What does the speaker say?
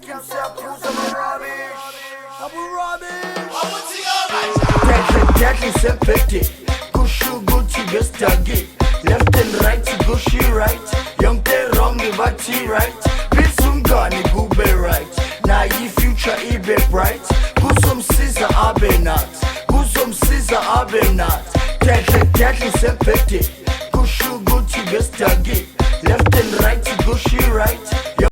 kimse yapıyorsa bu rubbish. Bu rubbish. Deadly sepeti. Gushu Gucci Gustagi. Left and right, Gucci right. Young te wrong, Vati right. Bilsum gani gube right. Naive future ibe bright. Gusum siza abe not. Gusum siza abe not. Deadly sepeti. Gushu Gucci Gustagi. Left and right.